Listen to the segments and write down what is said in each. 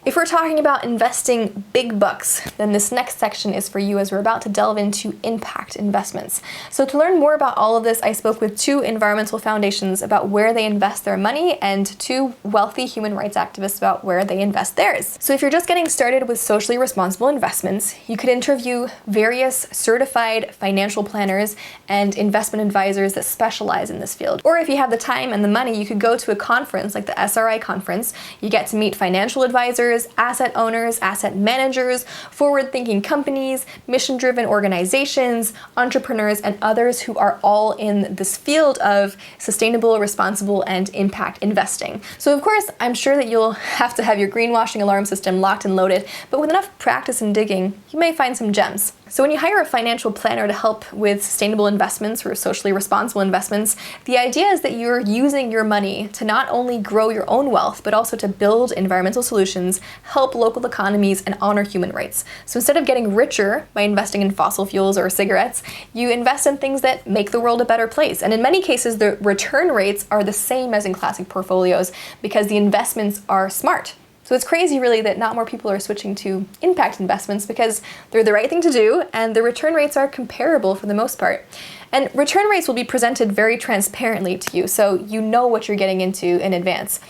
If we're talking about investing big bucks, then this next section is for you as we're about to delve into impact investments. So to learn more about all of this, I spoke with two environmental foundations about where they invest their money and two wealthy human rights activists about where they invest theirs. So if you're just getting started with socially responsible investments, you could interview various certified financial planners and investment advisors that specialize in this field. Or if you have the time and the money, you could go to a conference like the SRI conference. You get to meet financial advisors, asset owners, asset managers, forward-thinking companies, mission-driven organizations, entrepreneurs, and others who are all in this field of sustainable, responsible, and impact investing. So of course, I'm sure that you'll have to have your greenwashing alarm system locked and loaded, but with enough practice and digging, you may find some gems. So when you hire a financial planner to help with sustainable investments or socially responsible investments, the idea is that you're using your money to not only grow your own wealth, but also to build environmental solutions, help local economies, and honor human rights. So instead of getting richer by investing in fossil fuels or cigarettes, you invest in things that make the world a better place. And in many cases, the return rates are the same as in classic portfolios because the investments are smart. So it's crazy really that not more people are switching to impact investments because they're the right thing to do and the return rates are comparable for the most part. And return rates will be presented very transparently to you, so you know what you're getting into in advance.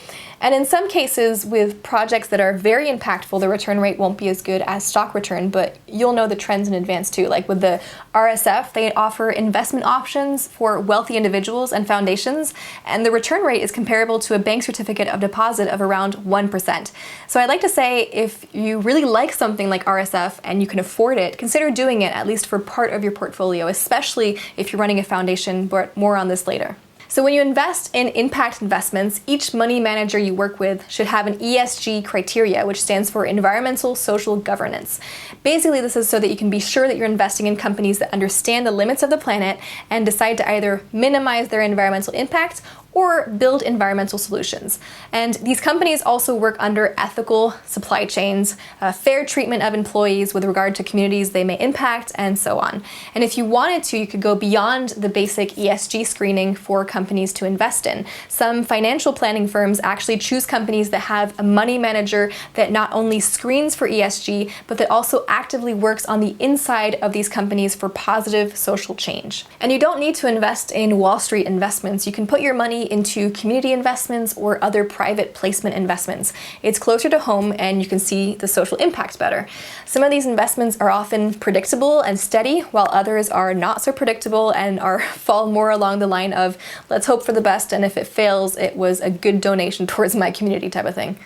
And in some cases, with projects that are very impactful, the return rate won't be as good as stock return, but you'll know the trends in advance too. Like with the RSF, they offer investment options for wealthy individuals and foundations, and the return rate is comparable to a bank certificate of deposit of around 1%. So I'd like to say if you really like something like RSF and you can afford it, consider doing it at least for part of your portfolio, especially if you're running a foundation, but more on this later. So when you invest in impact investments, each money manager you work with should have an ESG criteria, which stands for environmental social governance. Basically, this is so that you can be sure that you're investing in companies that understand the limits of the planet and decide to either minimize their environmental impact or build environmental solutions. And these companies also work under ethical supply chains, fair treatment of employees with regard to communities they may impact, and so on. And if you wanted to, you could go beyond the basic ESG screening for companies to invest in. Some financial planning firms actually choose companies that have a money manager that not only screens for ESG, but that also actively works on the inside of these companies for positive social change. And you don't need to invest in Wall Street investments. You can put your money into community investments or other private placement investments. It's closer to home and you can see the social impact better. Some of these investments are often predictable and steady, while others are not so predictable and fall more along the line of let's hope for the best, and if it fails, it was a good donation towards my community type of thing.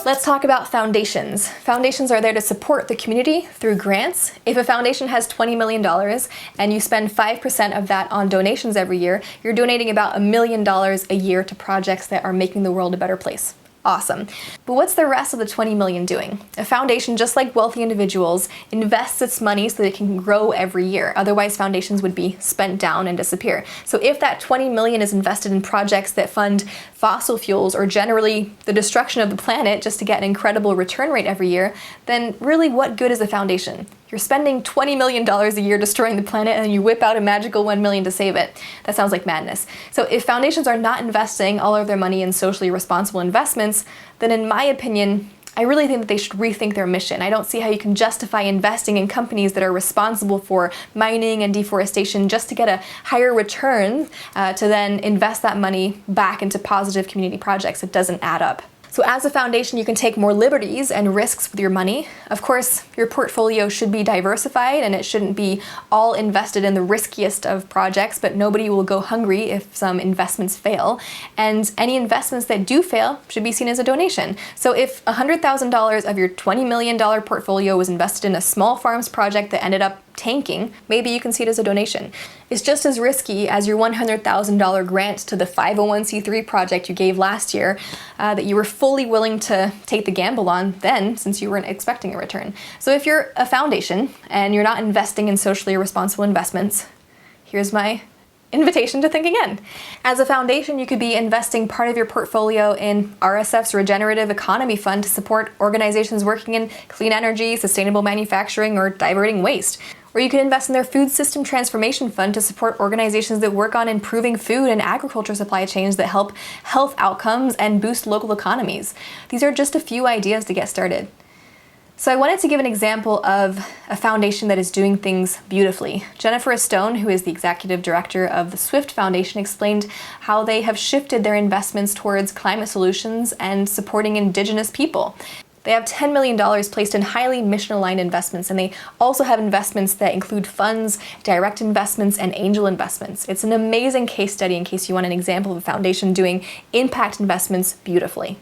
Let's talk about foundations. Foundations are there to support the community through grants. If a foundation has $20 million and you spend 5% of that on donations every year, you're donating about $1 million a year to projects that are making the world a better place. Awesome. But what's the rest of the 20 million doing? A foundation, just like wealthy individuals, invests its money so that it can grow every year. Otherwise, foundations would be spent down and disappear. So if that 20 million is invested in projects that fund fossil fuels or generally the destruction of the planet just to get an incredible return rate every year, then really what good is a foundation? You're spending $20 million a year destroying the planet and you whip out a magical $1 million to save it. That sounds like madness. So if foundations are not investing all of their money in socially responsible investments, then in my opinion, I really think that they should rethink their mission. I don't see how you can justify investing in companies that are responsible for mining and deforestation just to get a higher return to then invest that money back into positive community projects. It doesn't add up. So as a foundation, you can take more liberties and risks with your money. Of course, your portfolio should be diversified and it shouldn't be all invested in the riskiest of projects, but nobody will go hungry if some investments fail. And any investments that do fail should be seen as a donation. So if $100,000 of your $20 million portfolio was invested in a small farms project that ended up tanking, maybe you can see it as a donation. It's just as risky as your $100,000 grant to the 501c3 project you gave last year that you were fully willing to take the gamble on then, since you weren't expecting a return. So if you're a foundation and you're not investing in socially responsible investments, here's my invitation to think again. As a foundation, you could be investing part of your portfolio in RSF's Regenerative Economy Fund to support organizations working in clean energy, sustainable manufacturing, or diverting waste. Or you could invest in their Food System Transformation Fund to support organizations that work on improving food and agriculture supply chains that help health outcomes and boost local economies. These are just a few ideas to get started. So I wanted to give an example of a foundation that is doing things beautifully. Jennifer Stone, who is the executive director of the Swift Foundation, explained how they have shifted their investments towards climate solutions and supporting Indigenous people. They have $10 million placed in highly mission-aligned investments, and they also have investments that include funds, direct investments, and angel investments. It's an amazing case study in case you want an example of a foundation doing impact investments beautifully.